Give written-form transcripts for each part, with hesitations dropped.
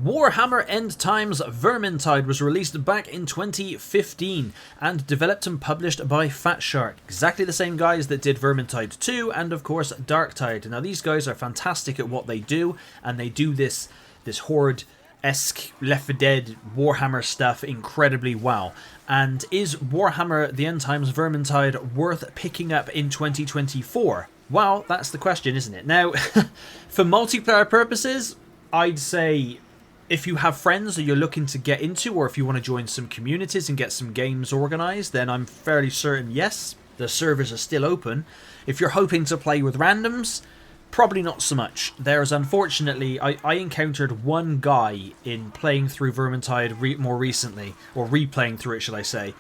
Warhammer End Times Vermintide was released back in 2015 and developed and published by Fat Shark, exactly the same guys that did Vermintide 2 and of course Darktide. Now these guys are fantastic at what they do, and they do this Horde-esque Left 4 Dead Warhammer stuff incredibly well. And is Warhammer The End Times Vermintide worth picking up in 2024? Well, that's the question, isn't it? Now, for multiplayer purposes, I'd say if you have friends that you're looking to get into, or if you want to join some communities and get some games organised, then I'm fairly certain, yes, the servers are still open. If you're hoping to play with randoms, probably not so much. There's unfortunately, I encountered one guy in playing through Vermintide more recently, or replaying through it, should I say,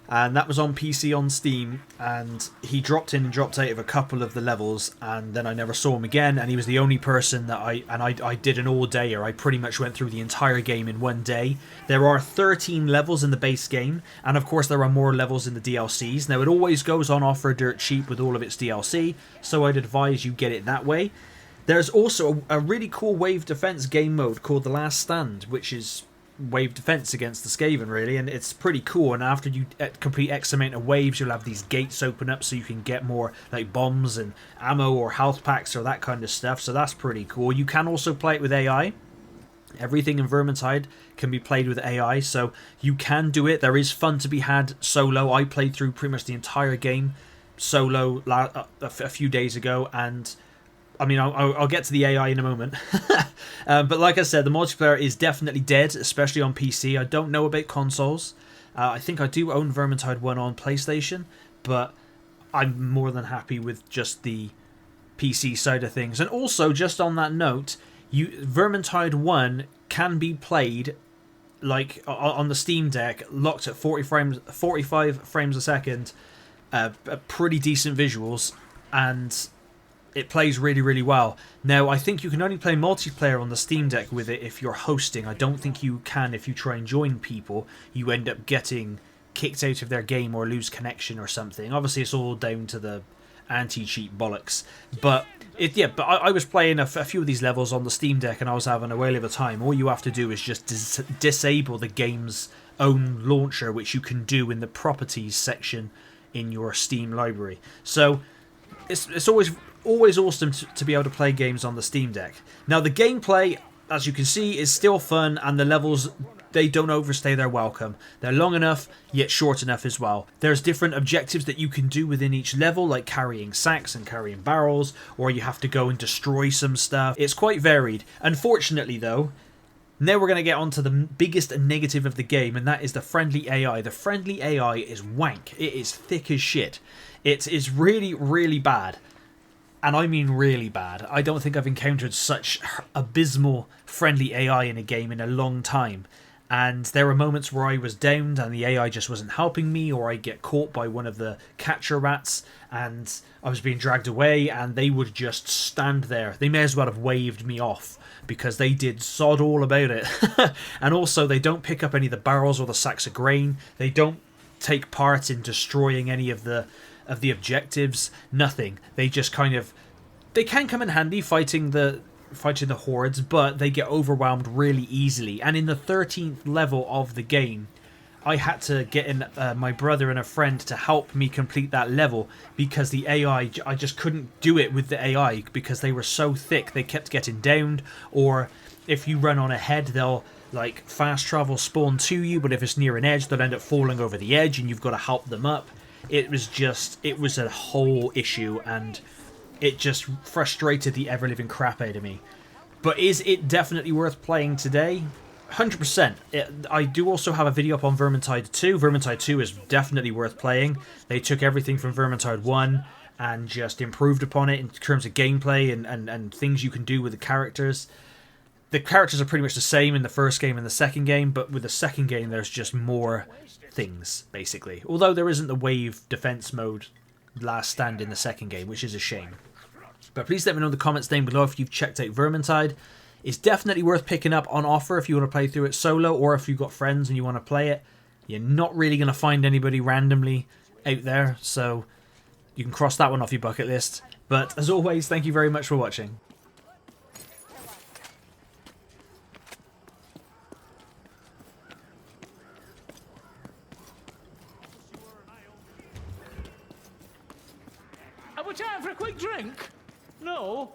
and that was on PC on Steam, and he dropped in and dropped out of a couple of the levels, and then I never saw him again, and he was the only person that I did an all-dayer. I pretty much went through the entire game in one day. There are 13 levels in the base game, and of course there are more levels in the DLCs. Now it always goes on offer dirt cheap with all of its DLC, so I'd advise you get it that way. There's also a really cool wave defense game mode called The Last Stand, which is wave defense against the Skaven, really, and it's pretty cool. And after you complete X amount of waves, you'll have these gates open up so you can get more like bombs and ammo or health packs or that kind of stuff, so that's pretty cool. You can also play it with AI. Everything in Vermintide can be played with AI, so you can do it. There is fun to be had solo. I played through pretty much the entire game solo a few days ago, and I mean, I'll get to the AI in a moment. But like I said, the multiplayer is definitely dead, especially on PC. I don't know about consoles. I think I do own Vermintide 1 on PlayStation, but I'm more than happy with just the PC side of things. And also, just on that note, Vermintide 1 can be played like on the Steam Deck, locked at 45 frames a second, pretty decent visuals, and it plays really, really well. Now, I think you can only play multiplayer on the Steam Deck with it if you're hosting. I don't think you can if you try and join people. You end up getting kicked out of their game or lose connection or something. Obviously, it's all down to the anti-cheat bollocks. But I was playing a few of these levels on the Steam Deck and I was having a whale of a time. All you have to do is just disable the game's own launcher, which you can do in the properties section in your Steam library. So it's always awesome to be able to play games on the Steam Deck. Now the gameplay, as you can see, is still fun, and the levels, they don't overstay their welcome. They're long enough, yet short enough as well. There's different objectives that you can do within each level, like carrying sacks and carrying barrels, or you have to go and destroy some stuff. It's quite varied. Unfortunately though, now we're going to get on to the biggest negative of the game, and that is the friendly AI. The friendly AI is wank. It is thick as shit. It is really, really bad. And I mean really bad. I don't think I've encountered such abysmal friendly AI in a game in a long time. And there were moments where I was downed and the AI just wasn't helping me, or I'd get caught by one of the catcher rats and I was being dragged away and they would just stand there. They may as well have waved me off because they did sod all about it. And also they don't pick up any of the barrels or the sacks of grain. They don't take part in destroying any of the objectives. Nothing. They just they can come in handy fighting the hordes, but they get overwhelmed really easily. And in the 13th level of the game, I had to get in my brother and a friend to help me complete that level because the AI, I just couldn't do it with the AI because they were so thick. They kept getting downed, or if you run on ahead, they'll like fast travel spawn to you, but if it's near an edge, they'll end up falling over the edge and you've got to help them up. It was a whole issue, and it just frustrated the ever-living crap out of me. But is it definitely worth playing today? 100%. I do also have a video up on Vermintide 2. Vermintide 2 is definitely worth playing. They took everything from Vermintide 1 and just improved upon it in terms of gameplay and things you can do with the characters. The characters are pretty much the same in the first game and the second game, but with the second game there's just more things, basically. Although there isn't the wave defense mode Last Stand in the second game, which is a shame. But please let me know in the comments down below if you've checked out Vermintide. It's definitely worth picking up on offer if you want to play through it solo, or if you've got friends and you want to play it. You're not really going to find anybody randomly out there, so you can cross that one off your bucket list. But as always, thank you very much for watching. have a chat for a quick drink? No?